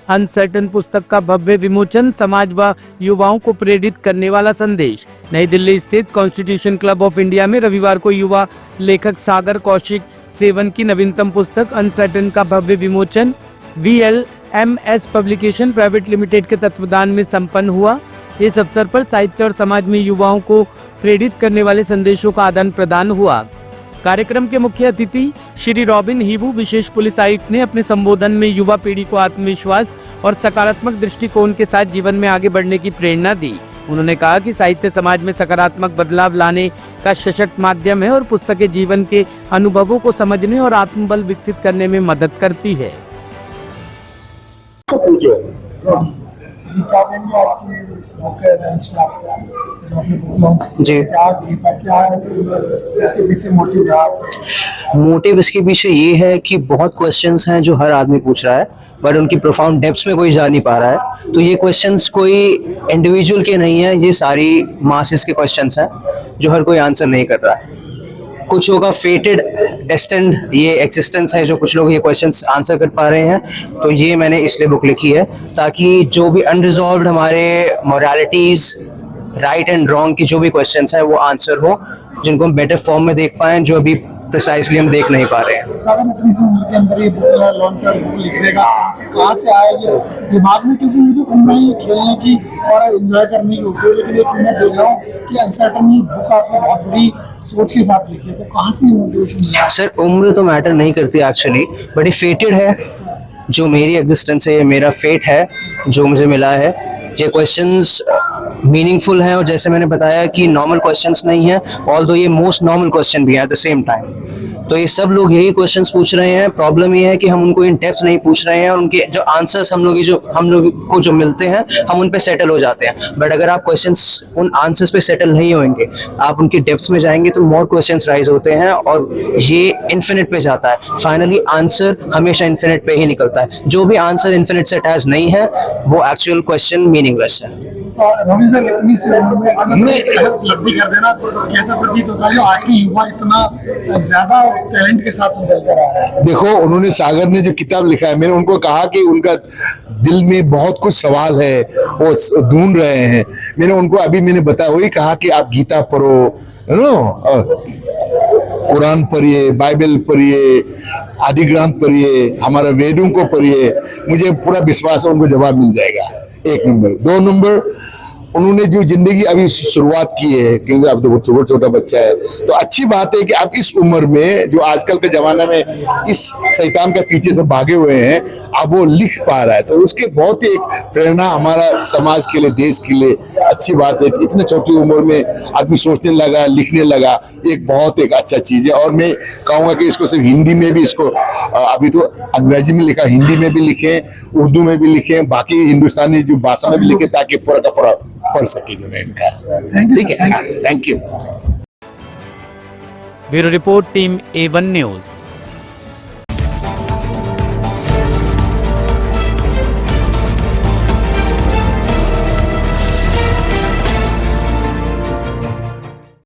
Uncertain पुस्तक का भव्य विमोचन, समाज व युवाओं को प्रेरित करने वाला संदेश। नई दिल्ली स्थित कॉन्स्टिट्यूशन क्लब ऑफ इंडिया में रविवार को युवा लेखक सागर कौशिक सेवन की नवीनतम पुस्तक अनसर्टन का भव्य विमोचन VLMS पब्लिकेशन प्राइवेट लिमिटेड के तत्वाधान में संपन्न हुआ। इस अवसर पर साहित्य और समाज में युवाओं को प्रेरित करने वाले संदेशों का आदान प्रदान हुआ। कार्यक्रम के मुख्य अतिथि श्री रॉबिन हीबू विशेष पुलिस आयुक्त ने अपने संबोधन में युवा पीढ़ी को आत्मविश्वास और सकारात्मक दृष्टिकोण के साथ जीवन में आगे बढ़ने की प्रेरणा दी। उन्होंने कहा कि साहित्य समाज में सकारात्मक बदलाव लाने का सशक्त माध्यम है और पुस्तकें जीवन के अनुभवों को समझने और आत्मबल विकसित करने में मदद करती है। जी, मोटिव इसके पीछे ये है कि बहुत क्वेश्चंस हैं जो हर आदमी पूछ रहा है, बट उनकी प्रोफाउंड डेप्थ्स में कोई जा नहीं पा रहा है। तो ये क्वेश्चंस कोई इंडिविजुअल के नहीं है, ये सारी मासेस के क्वेश्चंस हैं जो हर कोई आंसर नहीं कर रहा है। कुछ होगा फेटेड डेस्टिन्ड ये एग्जिस्टेंस है जो कुछ लोग ये क्वेश्चंस आंसर कर पा रहे हैं। तो ये मैंने इसलिए बुक लिखी है ताकि जो भी अनरिजॉल्व्ड हमारे मोरालिटीज, राइट एंड रॉन्ग की जो भी क्वेश्चंस हैं वो आंसर हो, जिनको हम बेटर फॉर्म में देख पाएं, जो अभी प्रिसाइसली हम देख नहीं पा रहे हैं। के अंदर ये लॉन्च लिखने का कहाँ से आया ये दिमाग में, क्योंकि मुझे उम्र ही खेलने की और एंजॉय करने की होती है, लेकिन एक मैं देख रहा हूँ कि अनसर्टन बुक आपने बहुत बड़ी सोच के साथ लिखी है, तो कहाँ से मोटिवेशन मिला? सर, उम्र तो मैटर नहीं करती एक्चुअली, बट ये फेटेड है। जो मेरी एग्जिस्टेंस है, ये मेरा फेट है जो मुझे मिला है। ये क्वेश्चंस मीनिंगफुल है और जैसे मैंने बताया कि नॉर्मल क्वेश्चंस नहीं है, ऑल्दो ये मोस्ट नॉर्मल क्वेश्चन भी है एट द सेम टाइम। तो ये सब लोग यही क्वेश्चंस पूछ रहे हैं। प्रॉब्लम ये है कि हम उनको इन डेप्थ नहीं पूछ रहे हैं और उनके जो आंसर्स हम लोग को जो मिलते हैं हम उन पे सेटल हो जाते हैं। बट अगर आप क्वेश्चंस उन आंसर्स पे सेटल नहीं होंगे, आप उनकी डेप्थ में जाएंगे तो मोर क्वेश्चंस राइज होते हैं और ये इन्फिनिट पे जाता है। फाइनली आंसर हमेशा इन्फिनिट पे ही निकलता है। जो भी आंसर इन्फिनिट से अटैच नहीं है वो एक्चुअल क्वेश्चन मीनिंगलेस है। रवि सर, इतनी सी उम्र में उपलब्धि कर देना कैसा प्रतीत होता है जो आज के युवा इतना ज्यादा टैलेंट के साथ निकल कर आ रहा है? देखो, उन्होंने सागर ने जो किताब लिखा है, मैंने उनको कहा कि उनका दिल में बहुत कुछ सवाल है, वो ढूंढ रहे हैं। मैंने बताया, वही कहा कि आप गीता पढ़ो, कुरान पढ़िए, बाइबल पढ़िए, आदि ग्रंथ पढ़िए, हमारा वेदों को पढ़िए। मुझे पूरा विश्वास है उनको जवाब मिल जाएगा। 1 नंबर। 2 नंबर, उन्होंने जो जिंदगी अभी शुरुआत की है, क्योंकि अब तो छोटा बच्चा है, तो अच्छी बात है कि आप इस उम्र में जो आजकल के जमाना में इस शैतान के पीछे से भागे हुए हैं, अब वो लिख पा रहा है। तो उसके बहुत ही एक प्रेरणा हमारा समाज के लिए, देश के लिए अच्छी बात है कि इतने छोटी उम्र में आदमी सोचने लगा, लिखने लगा। एक बहुत एक अच्छा चीज है। और मैं कहूँगा कि इसको सिर्फ हिंदी में भी, इसको अभी तो अंग्रेजी में लिखा, हिंदी में भी लिखे, उर्दू में भी लिखे, बाकी हिंदुस्तानी जो भाषा में भी लिखे, ताकि पूरा का पूरा पढ़ सके जो इनका। ठीक है, thank you. Bureau report, team A1 news.